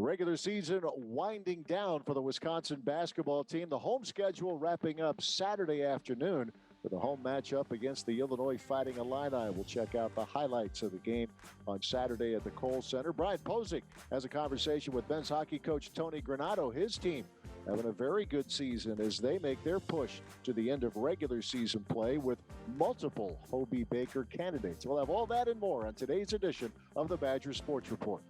Regular season winding down for the Wisconsin basketball team. The home schedule wrapping up Saturday afternoon with a home matchup against the Illinois Fighting Illini. We'll check out the highlights of the game on Saturday at the Kohl Center. Brian Posick has a conversation with men's hockey coach Tony Granato. His team having a very good season as they make their push to the end of regular season play with multiple Hobey Baker candidates. We'll have all that and more on today's edition of the Badgers Sports Report.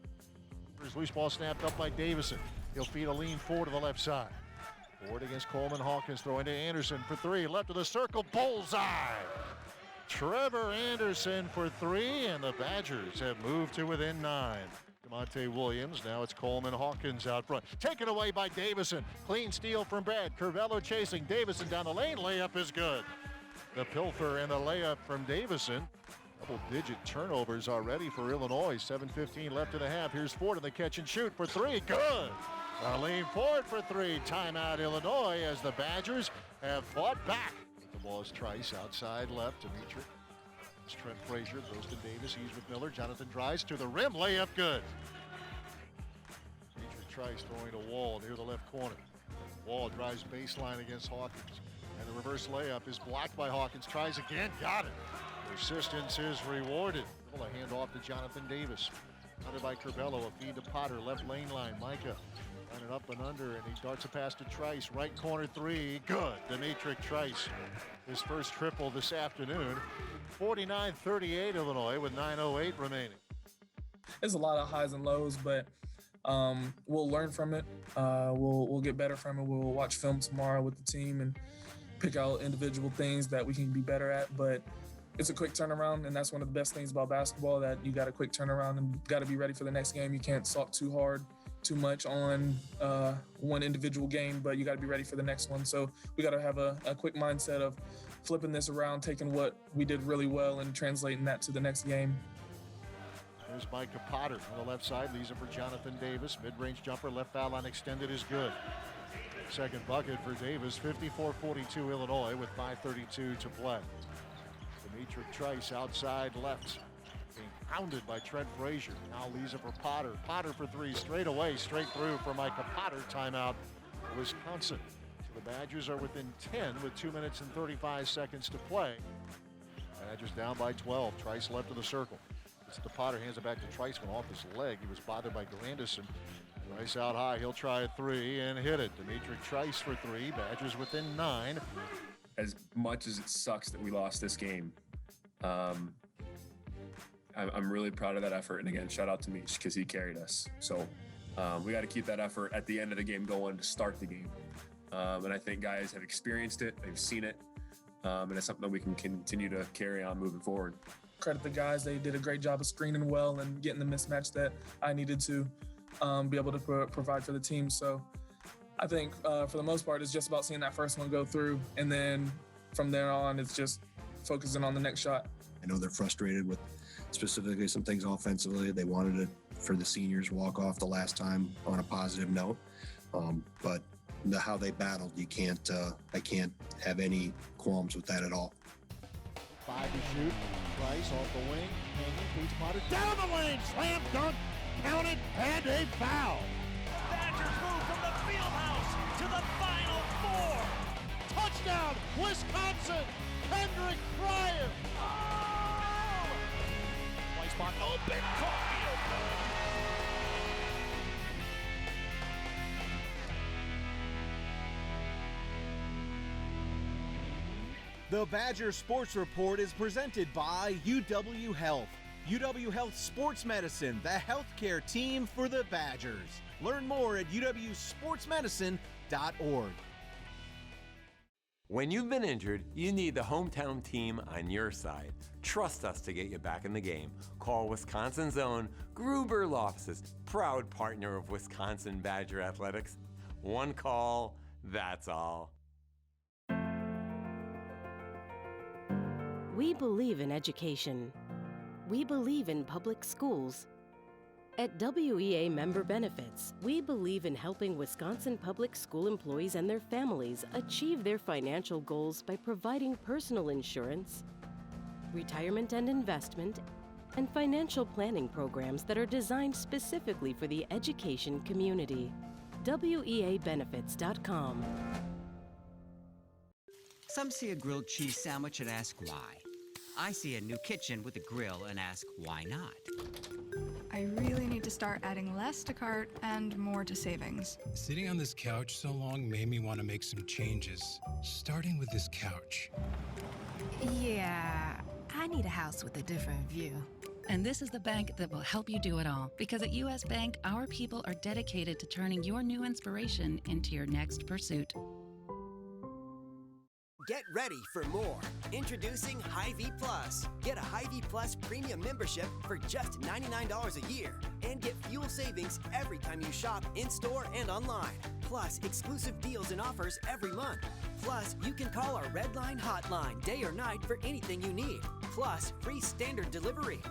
Loose ball snapped up by Davison. He'll feed a lean forward to the left side. Forward against Coleman Hawkins, throwing to Anderson for three. Left of the circle, bullseye! Trevor Anderson for three, and the Badgers have moved to within 9. DeMonte Williams, now it's Coleman Hawkins out front. Taken away by Davison. Clean steal from Brad. Curvello chasing Davison down the lane. Layup is good. The pilfer and the layup from Davison. Double-digit turnovers already for Illinois. 7:15 left in the half. Here's Ford in the catch and shoot for three. Good. Arlene Ford for three. Timeout Illinois as the Badgers have fought back. The ball is Trice outside left. Dimitri. It's Trent Frazier goes to Davis. He's with Miller. Jonathan Dries to the rim. Layup good. Dimitri Trice throwing to Wall near the left corner. Wall drives baseline against Hawkins. And the reverse layup is blocked by Hawkins. Tries again. Got it. Persistence is rewarded. A hand off to Jonathan Davis. Hunted by Curvello. A feed to Potter. Left lane line. Micah running up and under, and he darts a pass to Trice. Right corner three. Good. Dimitri Trice. His first triple this afternoon. 49-38 Illinois with 9:08 remaining. There's a lot of highs and lows, but we'll learn from it. We'll get better from it. We'll watch film tomorrow with the team and pick out individual things that we can be better at. But it's a quick turnaround, and that's one of the best things about basketball, that you got a quick turnaround and got to be ready for the next game. You can't sulk too hard, too much on one individual game, but you got to be ready for the next one. So we got to have a quick mindset of flipping this around, taking what we did really well and translating that to the next game. There's Micah Potter on the left side. Leaves it for Jonathan Davis. Mid-range jumper, left foul line extended is good. Second bucket for Davis. 54-42 Illinois with 5:32 to play. Dimitri Trice outside left, being pounded by Trent Frazier. Now leaves it for Potter. Potter for three, straight away, straight through for Micah Potter. Timeout, Wisconsin. So the Badgers are within 10 with 2 minutes and 35 seconds to play. Badgers down by 12. Trice left of the circle. It's to Potter, hands it back to Trice, went off his leg. He was bothered by Grandison. Trice out high, he'll try a three and hit it. Dimitri Trice for three. Badgers within 9. As much as it sucks that we lost this game, I'm really proud of that effort. And again, shout out to Meech because he carried us. So we got to keep that effort at the end of the game going to start the game. And I think guys have experienced it, they've seen it, and it's something that we can continue to carry on moving forward. Credit the guys. They did a great job of screening well and getting the mismatch that I needed to be able to provide for the team. So I think for the most part, it's just about seeing that first one go through. And then from there on, it's just focusing on the next shot. I know they're frustrated with specifically some things offensively. They wanted it for the seniors walk off the last time on a positive note. But how they battled, I can't have any qualms with that at all. 5 to shoot. Price off the wing. Hanging, beats Potter. Down the lane. Slam dunk. Counted. And a foul. Badgers move from the field house to the Final Four. Touchdown, Wisconsin. Kendrick Pryor. Oh! White spot open. Caulfield. The Badger Sports Report is presented by UW Health. UW Health Sports Medicine, the healthcare team for the Badgers. Learn more at uwsportsmedicine.org. When you've been injured, you need the hometown team on your side. Trust us to get you back in the game. Call Wisconsin's own Gruber Loftus, proud partner of Wisconsin Badger Athletics. One call, that's all. We believe in education. We believe in public schools. At WEA Member Benefits, we believe in helping Wisconsin public school employees and their families achieve their financial goals by providing personal insurance, retirement and investment, and financial planning programs that are designed specifically for the education community. WEAbenefits.com. Some see a grilled cheese sandwich and ask why. I see a new kitchen with a grill and ask why not. I really need to start adding less to cart and more to savings. Sitting on this couch so long made me want to make some changes, starting with this couch. Yeah, I need a house with a different view. And this is the bank that will help you do it all. Because at U.S. Bank, our people are dedicated to turning your new inspiration into your next pursuit. Get ready for more. Introducing Hy-Vee Plus. Get a Hy-Vee Plus premium membership for just $99 a year. And get fuel savings every time you shop in-store and online. Plus, exclusive deals and offers every month. Plus, you can call our Red Line hotline day or night for anything you need. Plus, free standard delivery.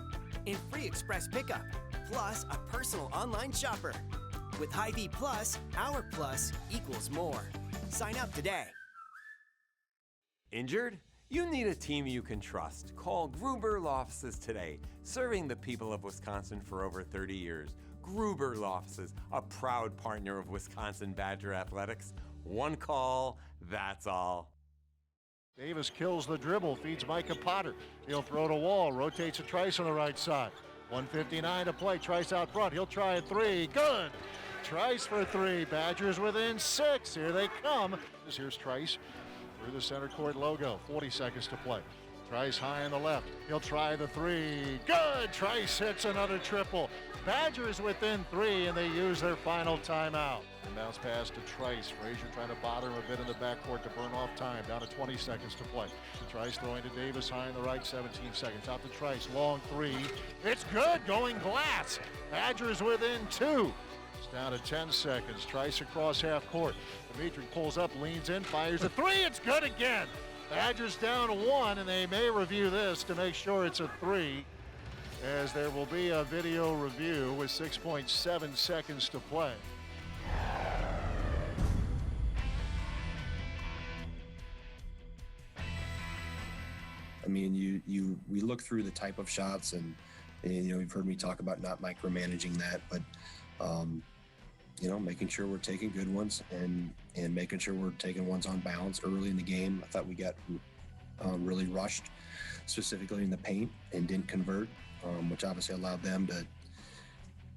And free express pickup. Plus, a personal online shopper. With Hy-Vee Plus, our plus equals more. Sign up today. Injured? You need a team you can trust. Call Gruber Law Offices today, serving the people of Wisconsin for over 30 years. Gruber Law Offices, a proud partner of Wisconsin Badger Athletics. One call, that's all. Davis kills the dribble, feeds Micah Potter. He'll throw to Wall, rotates a Trice on the right side. 1:59 to play, Trice out front. He'll try a three, good! Trice for three, Badgers within 6. Here they come. Here's Trice through the center court logo. 40 seconds to play. Trice high on the left. He'll try the three, good! Trice hits another triple. Badgers within 3, and they use their final timeout. Bounce pass to Trice. Frazier trying to bother him a bit in the backcourt to burn off time. Down to 20 seconds to play. Trice throwing to Davis high on the right, 17 seconds. Out to Trice, long three. It's good, going glass. Badgers within 2. It's down to 10 seconds. Trice across half court. Dimitri pulls up, leans in, fires a three. It's good again. Badgers down 1, and they may review this to make sure it's a 3, as there will be a video review with 6.7 seconds to play. I mean, we look through the type of shots, and you've heard me talk about not micromanaging that, but making sure we're taking good ones and making sure we're taking ones on balance early in the game. I thought we got really rushed, specifically in the paint, and didn't convert, which obviously allowed them to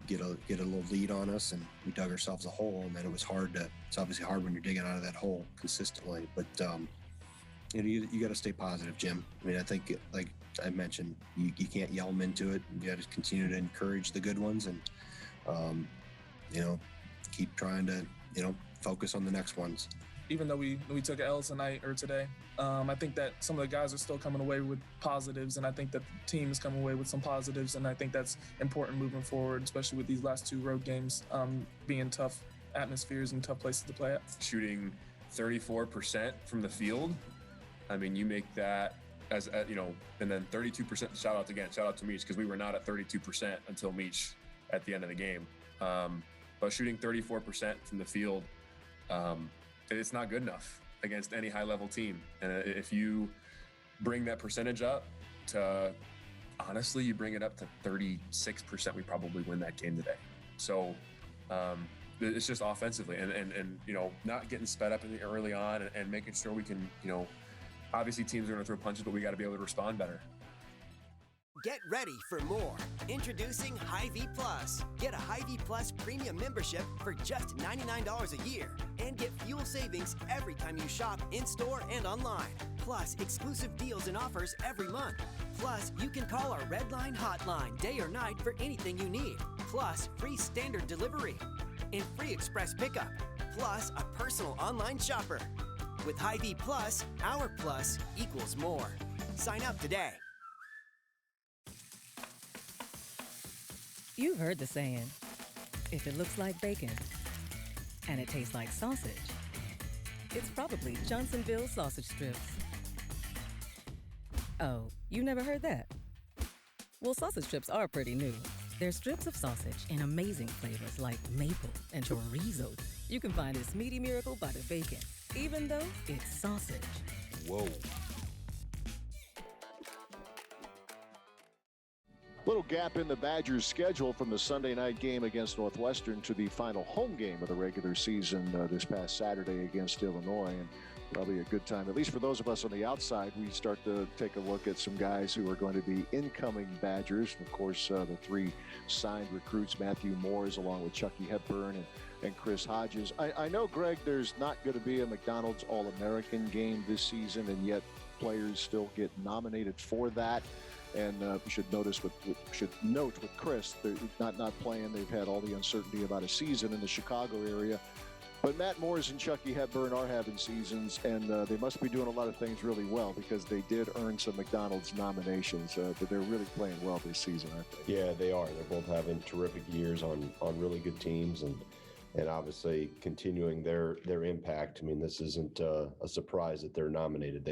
get a little lead on us, and we dug ourselves a hole. And then it's obviously hard when you're digging out of that hole consistently, but you got to stay positive, Jim. I mean, I think, like I mentioned, you can't yell them into it. You got to continue to encourage the good ones, and keep trying to focus on the next ones. Even though we took an L tonight or today, I think that some of the guys are still coming away with positives, and I think that the team is coming away with some positives, and I think that's important moving forward, especially with these last 2 road games being tough atmospheres and tough places to play at. Shooting 34% from the field. I mean, you make that and then 32%. Shout out to Meach, because we were not at 32% until Meach at the end of the game. But shooting 34% from the field, it's not good enough against any high-level team. And if you bring that percentage up to, honestly, you bring it up to 36%, we probably win that game today. So it's just offensively and not getting sped up early on and making sure we can, obviously teams are going to throw punches, but we got to be able to respond better. Get ready for more. Introducing Hy-Vee Plus. Get a Hy-Vee Plus premium membership for just $99 a year. And get fuel savings every time you shop in-store and online. Plus, exclusive deals and offers every month. Plus, you can call our Red Line hotline day or night for anything you need. Plus, free standard delivery. And free express pickup. Plus, a personal online shopper. With Hy-Vee Plus, our plus equals more. Sign up today. You've heard the saying, if it looks like bacon and it tastes like sausage, it's probably Johnsonville sausage strips. Oh, you never heard that? Well, sausage strips are pretty new. They're strips of sausage in amazing flavors like maple and chorizo. You can find this meaty miracle buttered bacon, even though it's sausage. Whoa. Little gap in the Badgers' schedule from the Sunday night game against Northwestern to the final home game of the regular season this past Saturday against Illinois. And probably a good time, at least for those of us on the outside, we start to take a look at some guys who are going to be incoming Badgers. And of course, the three signed recruits, Matthew Moores, along with Chucky Hepburn and Chris Hodges. I know, Greg, there's not going to be a McDonald's All-American game this season, and yet players still get nominated for that. And we should note with Chris, they're not playing. They've had all the uncertainty about a season in the Chicago area. But Matt Moores and Chucky Hepburn are having seasons, and they must be doing a lot of things really well because they did earn some McDonald's nominations. But they're really playing well this season, aren't they? Yeah, they are. They're both having terrific years on really good teams, and obviously continuing their impact. I mean, this isn't a surprise that they're nominated.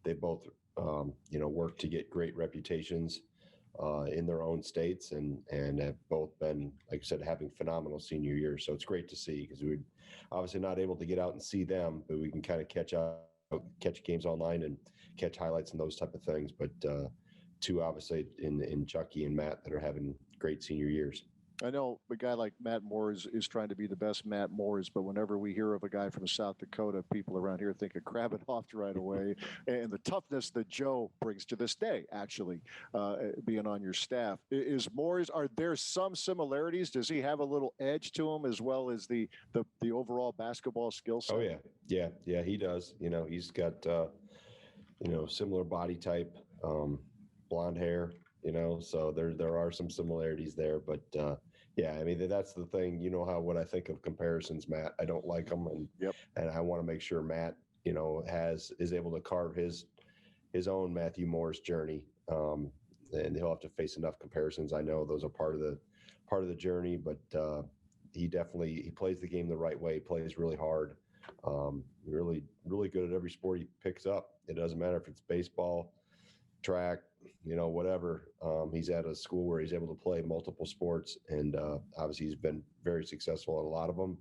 They've both worked to get great reputations in their own states, and have both been, like I said, having phenomenal senior years. So it's great to see, because we're obviously not able to get out and see them, but we can kind of catch games online and catch highlights and those type of things. But two obviously in Chucky and Matt that are having great senior years. I know a guy like Matt Moores is trying to be the best Matt Moores, but whenever we hear of a guy from South Dakota, people around here think of Krabbenoft right away. And the toughness that Joe brings to this day, actually, being on your staff. Is Moores, are there some similarities? Does he have a little edge to him as well as the overall basketball skill set? Oh, yeah, he does. He's got, similar body type, blonde hair, so there are some similarities there, but yeah, I mean, that's the thing, what I think of comparisons, Matt. I don't like them, and I want to make sure Matt, is able to carve his own Matthew Moore's journey, and he'll have to face enough comparisons. I know those are part of the journey, but he plays the game the right way. He plays really hard, really good at every sport he picks up. It doesn't matter if it's baseball, track, whatever. He's at a school where he's able to play multiple sports, and obviously he's been very successful at a lot of them.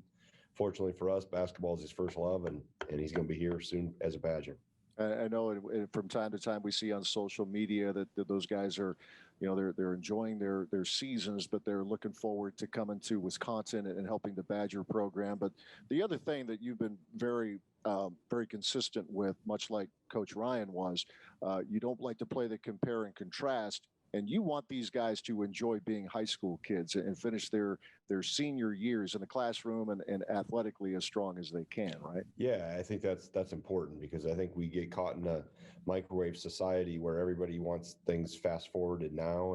Fortunately for us, basketball is his first love, and he's going to be here soon as a Badger. I know from time to time we see on social media that those guys are, they're enjoying their seasons, but they're looking forward to coming to Wisconsin and helping the Badger program. But the other thing that you've been very consistent with, much like Coach Ryan was, you don't like to play the compare and contrast, and you want these guys to enjoy being high school kids and finish their senior years in the classroom and athletically as strong as they can, right? Yeah, I think that's important, because I think we get caught in a microwave society where everybody wants things fast forwarded now,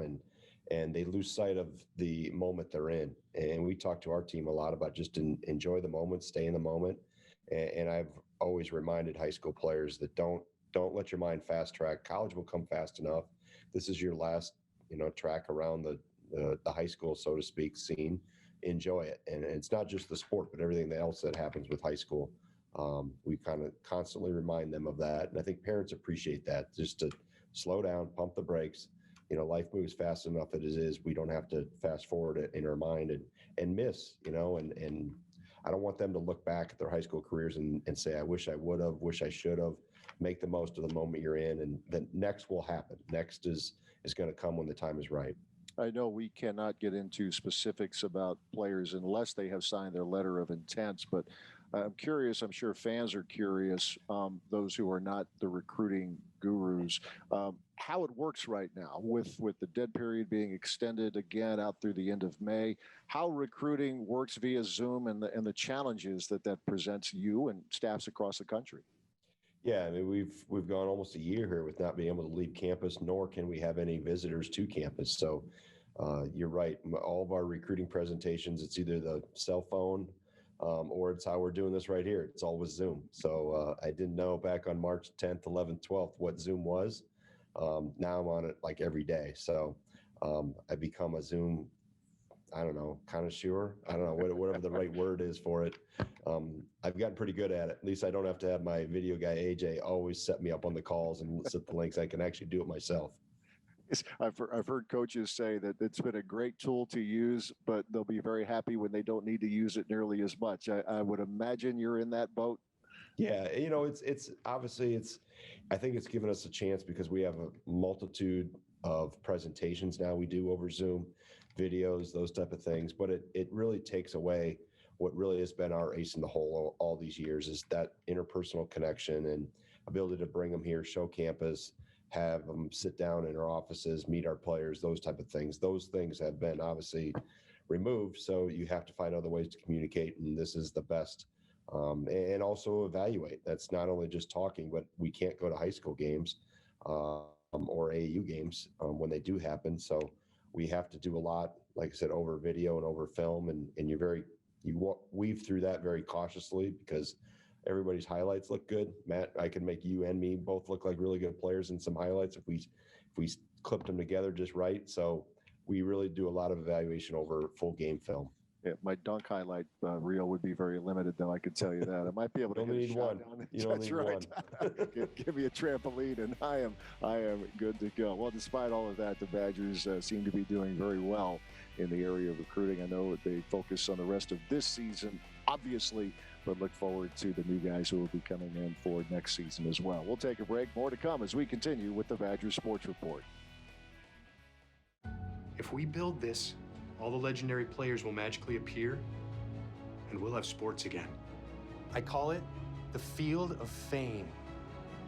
and they lose sight of the moment they're in. And we talk to our team a lot about just enjoy the moment, stay in the moment. And I've always reminded high school players that don't let your mind fast track. College will come fast enough. This is your last, track around the high school, so to speak, scene. Enjoy it. And it's not just the sport, but everything else that happens with high school. We kind of constantly remind them of that. And I think parents appreciate that, just to slow down, pump the brakes. Life moves fast enough as it is. We don't have to fast forward it in our mind and miss, and I don't want them to look back at their high school careers and say, I wish I would have, wish I should have. Make the most of the moment you're in, and the next will happen. Next is going to come when the time is right. I know we cannot get into specifics about players unless they have signed their letter of intent, but I'm curious, I'm sure fans are curious, those who are not the recruiting gurus, how it works right now with the dead period being extended again out through the end of May, how recruiting works via Zoom and the challenges that presents you and staffs across the country. Yeah, I mean, we've gone almost a year here with not being able to leave campus, nor can we have any visitors to campus. So you're right. All of our recruiting presentations, it's either the cell phone or it's how we're doing this right here. It's always Zoom. So I didn't know back on March 10th, 11th, 12th what Zoom was. Now I'm on it like every day. So I become a Zoom, I don't know, connoisseur. I don't know, whatever the right word is for it. I've gotten pretty good at it. At least I don't have to have my video guy, AJ, always set me up on the calls and set the links. I can actually do it myself. I've heard coaches say that it's been a great tool to use, but they'll be very happy when they don't need to use it nearly as much. I would imagine you're in that boat. Yeah, it's obviously I think it's given us a chance because we have a multitude of presentations now we do over Zoom, videos, those type of things. But it really takes away what really has been our ace in the hole all these years, is that interpersonal connection and ability to bring them here, show campus, have them sit down in our offices, meet our players, those type of things. Those things have been obviously removed. So you have to find other ways to communicate, and this is the best. And also evaluate. That's not only just talking, but we can't go to high school games or AAU games when they do happen. So we have to do a lot, like I said, over video and over film, and you weave through that very cautiously because everybody's highlights look good. Matt, I can make you and me both look like really good players in some highlights if we clipped them together just right. So we really do a lot of evaluation over full game film. Yeah, my dunk highlight reel would be very limited, though. I can tell you that. I might be able to hit a shot one. Down. You don't need right. one. Give me a trampoline, and I am good to go. Well, despite all of that, the Badgers seem to be doing very well in the area of recruiting. I know they focus on the rest of this season, obviously, but look forward to the new guys who will be coming in for next season as well. We'll take a break. More to come as we continue with the Badgers Sports Report. If we build this, all the legendary players will magically appear, and we'll have sports again. I call it the Field of Fame.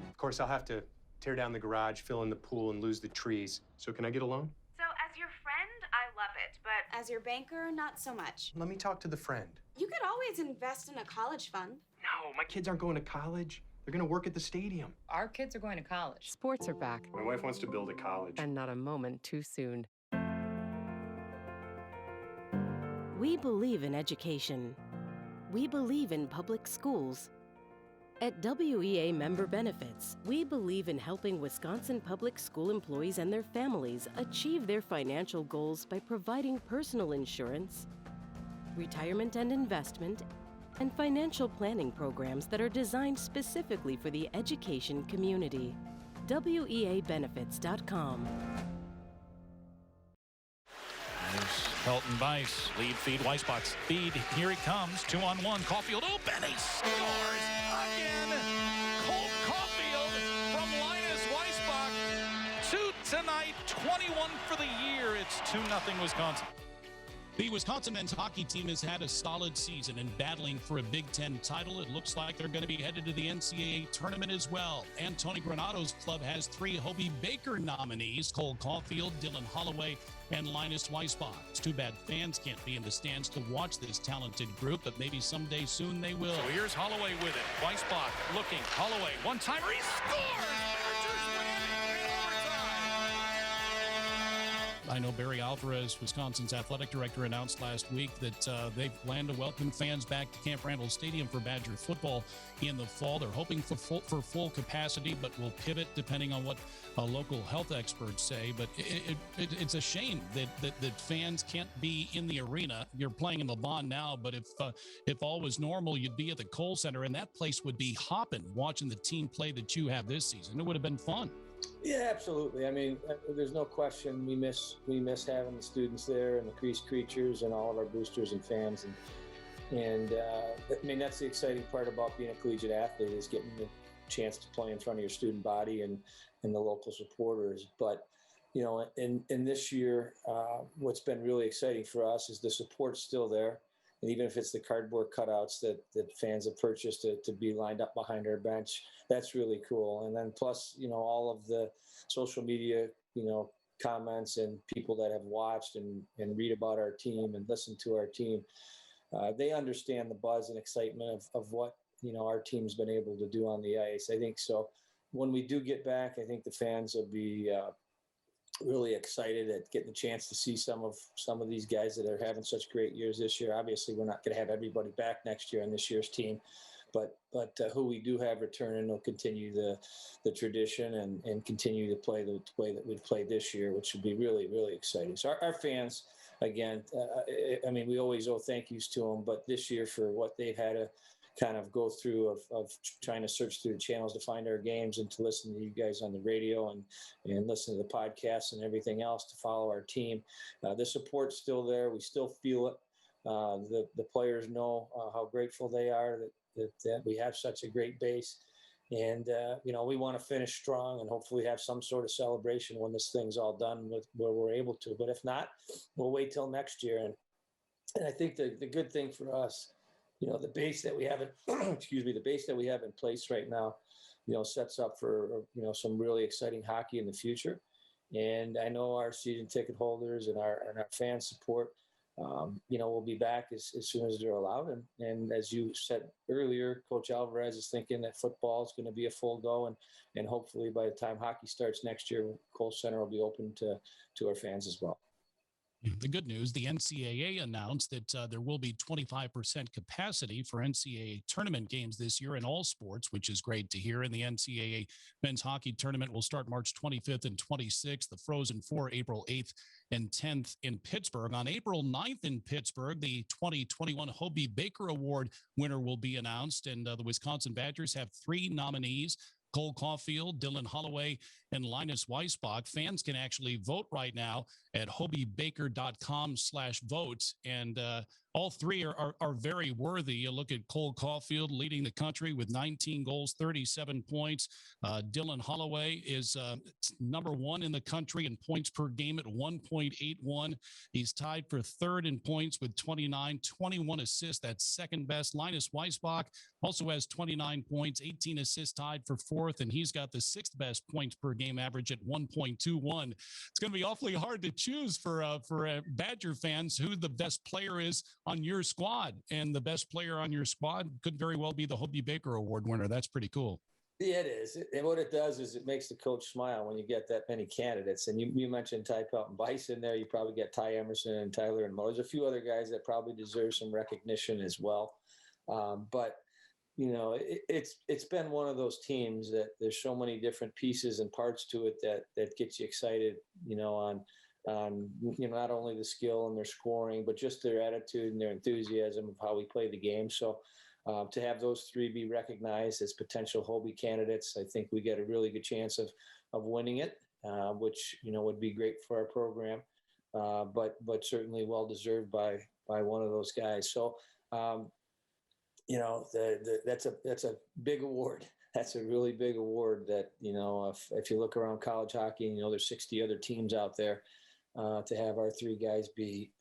Of course, I'll have to tear down the garage, fill in the pool, and lose the trees. So can I get a loan? So as your friend, I love it, but as your banker, not so much. Let me talk to the friend. You could always invest in a college fund. No, my kids aren't going to college. They're going to work at the stadium. Our kids are going to college. Sports are back. My wife wants to build a college. And not a moment too soon. We believe in education. We believe in public schools. At WEA Member Benefits, we believe in helping Wisconsin public school employees and their families achieve their financial goals by providing personal insurance, retirement and investment, and financial planning programs that are designed specifically for the education community. WEAbenefits.com. Helton Bice, lead feed, Weissbach's feed, here he comes, 2-on-1, Caulfield, and he scores again! Colt Caulfield from Linus Weissbach, 2 tonight, 21 for the year, it's 2-0 Wisconsin. The Wisconsin men's hockey team has had a solid season and battling for a Big Ten title. It looks like they're going to be headed to the Ncaa Tournament as well. And Tony Granato's club has 3 Hobey Baker nominees, Cole Caulfield, Dylan Holloway, and Linus Weissbach. It's too bad fans can't be in the stands to watch this talented group, but maybe someday soon they will. So here's Holloway with it. Weissbach looking. Holloway, one-timer, he scores! Badgers win in overtime! I know Barry Alvarez, Wisconsin's athletic director, announced last week that they plan to welcome fans back to Camp Randall Stadium for Badger football in the fall. They're hoping for full capacity, but will pivot depending on what local health experts say. But it's a shame that fans can't be in the arena. You're playing in the Bond now, but if all was normal, you'd be at the Kohl Center, and that place would be hopping watching the team play that you have this season. It would have been fun. Yeah, absolutely. I mean, there's no question we miss having the students there and the Crease Creatures and all of our boosters and fans. And I mean, that's the exciting part about being a collegiate athlete, is getting the chance to play in front of your student body and the local supporters. But, you know, in this year, what's been really exciting for us is the support's still there. And even if it's the cardboard cutouts that fans have purchased to be lined up behind our bench, that's really cool. And then plus, you know, all of the social media, you know, comments and people that have watched and read about our team and listen to our team, they understand the buzz and excitement of what, you know, our team's been able to do on the ice. I think so. When we do get back, I think the fans will be really excited at getting a chance to see some of these guys that are having such great years this year. Obviously, we're not going to have everybody back next year on this year's team, but who we do have returning will continue the tradition and continue to play the way that we've played this year, which would be really, really exciting. So our fans, again, I mean, we always owe thank yous to them, but this year for what they've had to kind of go through of trying to search through the channels to find our games and to listen to you guys on the radio and listen to the podcasts and everything else to follow our team. The support's still there. We still feel it. The players know how grateful they are that we have such a great base. we want to finish strong and hopefully have some sort of celebration when this thing's all done with where we're able to. But if not, we'll wait till next year. And I think the good thing for us, the base that we have the base that we have in place right now, sets up for, some really exciting hockey in the future. And I know our season ticket holders and our fan support, we'll be back as soon as they're allowed. And as you said earlier, Coach Alvarez is thinking that football is going to be a full go. And hopefully by the time hockey starts next year, Kohl Center will be open to our fans as well. The good news, the NCAA announced that there will be 25% capacity for NCAA tournament games this year in all sports, which is great to hear. And the NCAA men's hockey tournament will start March 25th and 26th, the Frozen Four April 8th and 10th in Pittsburgh. On April 9th in Pittsburgh, the 2021 Hobey Baker Award winner will be announced, and the Wisconsin Badgers have 3 nominees: Cole Caulfield, Dylan Holloway, and Linus Weissbach. Fans can actually vote right now at hobeybaker.com/vote. And all 3 are very worthy. You look at Cole Caulfield leading the country with 19 goals, 37 points. Dylan Holloway is number 1 in the country in points per game at 1.81. He's tied for 3rd in points with 29, 21 assists. That's second best. Linus Weissbach also has 29 points, 18 assists, tied for 4th, and he's got the 6th best points per game average at 1.21. It's going to be awfully hard to choose for Badger fans who the best player is on your squad, and the best player on your squad could very well be the Hobey Baker Award winner. That's pretty cool. Yeah, it is. And what it does is it makes the coach smile when you get that many candidates. And you mentioned Ty Pelton Bice in there. You probably get Ty Emerson and Tyler and Mo. There's a few other guys that probably deserve some recognition as well. But it's been one of those teams that there's so many different pieces and parts to it that gets you excited, on not only the skill and their scoring, but just their attitude and their enthusiasm of how we play the game. So to have those 3 be recognized as potential Hobey candidates, I think we get a really good chance of winning it, which, would be great for our program, but certainly well-deserved by one of those guys. So, that's a big award. That's a really big award that, if you look around college hockey, there's 60 other teams out there, to have our 3 guys be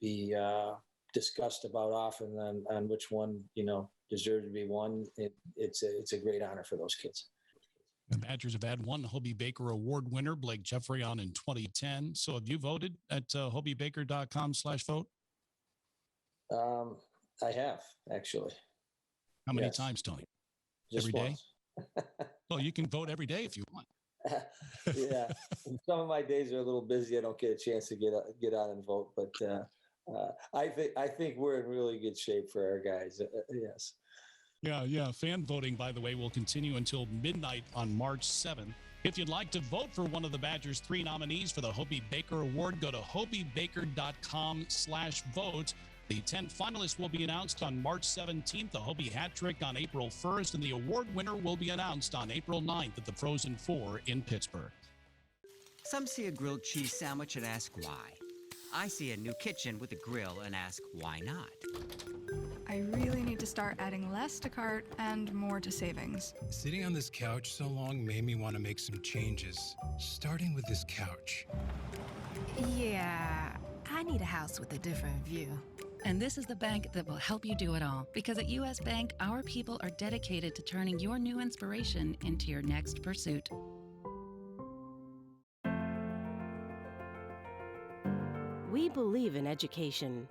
discussed about often on which one, deserves to be won. It's a great honor for those kids. The Badgers have had 1 Hobey Baker Award winner, Blake Jeffreyon, in 2010. So have you voted at hobeybaker.com/vote? I have, actually. How many times, Tony? Just every once. day? Well, you can vote every day if you want. Yeah. Some of my days are a little busy. I don't get a chance to get out and vote, but I think we're in really good shape for our guys. Yes. Yeah. Fan voting, by the way, will continue until midnight on March 7th. If you'd like to vote for one of the Badgers' 3 nominees for the Hobey Baker Award, go to hobeybaker.com/vote. The 10 finalists will be announced on March 17th, the Hobey Hat Trick on April 1st, and the award winner will be announced on April 9th at the Frozen Four in Pittsburgh. Some see a grilled cheese sandwich and ask why. I see a new kitchen with a grill and ask why not. I really need to start adding less to cart and more to savings. Sitting on this couch so long made me want to make some changes, starting with this couch. Yeah, I need a house with a different view. And this is the bank that will help you do it all. Because at U.S. Bank, our people are dedicated to turning your new inspiration into your next pursuit. We believe in education.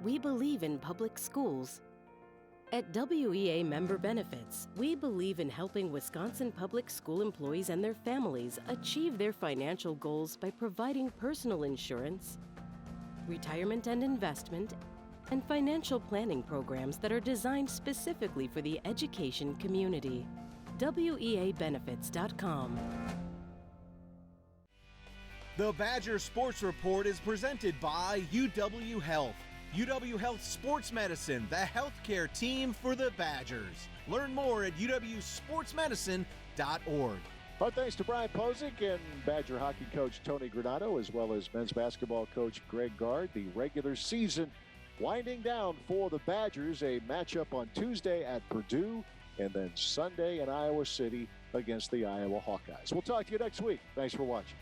We believe in public schools. At WEA Member Benefits, we believe in helping Wisconsin public school employees and their families achieve their financial goals by providing personal insurance, retirement and investment, and financial planning programs that are designed specifically for the education community. WEAbenefits.com. The Badger Sports Report is presented by UW Health. UW Health Sports Medicine, the healthcare team for the Badgers. Learn more at uwsportsmedicine.org. Our thanks to Brian Posick and Badger hockey coach Tony Granato, as well as men's basketball coach Greg Gard. The regular season winding down for the Badgers. A matchup on Tuesday at Purdue and then Sunday in Iowa City against the Iowa Hawkeyes. We'll talk to you next week. Thanks for watching.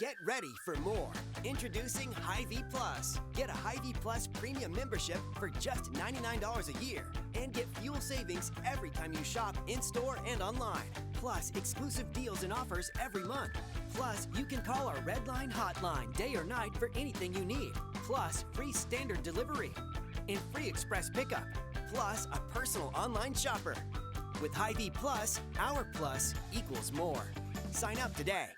Get ready for more. Introducing Hy-Vee Plus. Get a Hy-Vee Plus premium membership for just $99 a year and get fuel savings every time you shop in-store and online. Plus, exclusive deals and offers every month. Plus, you can call our Red Line hotline day or night for anything you need. Plus, free standard delivery and free express pickup. Plus, a personal online shopper. With Hy-Vee Plus, our plus equals more. Sign up today.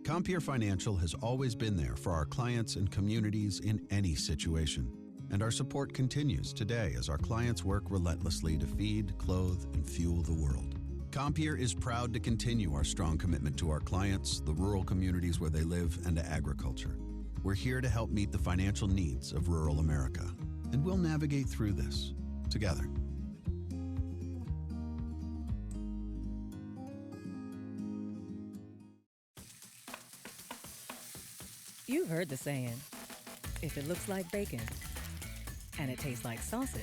Compeer Financial has always been there for our clients and communities in any situation. And our support continues today as our clients work relentlessly to feed, clothe, and fuel the world. Compeer is proud to continue our strong commitment to our clients, the rural communities where they live, and to agriculture. We're here to help meet the financial needs of rural America. And we'll navigate through this together. You've heard the saying, if it looks like bacon and it tastes like sausage,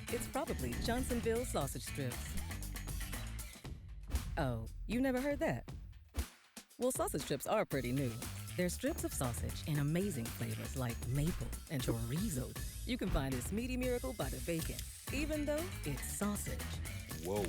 it's probably Johnsonville sausage strips. Oh, you never heard that? Well, sausage strips are pretty new. They're strips of sausage in amazing flavors like maple and chorizo. You can find this meaty miracle butter bacon, even though it's sausage. Whoa.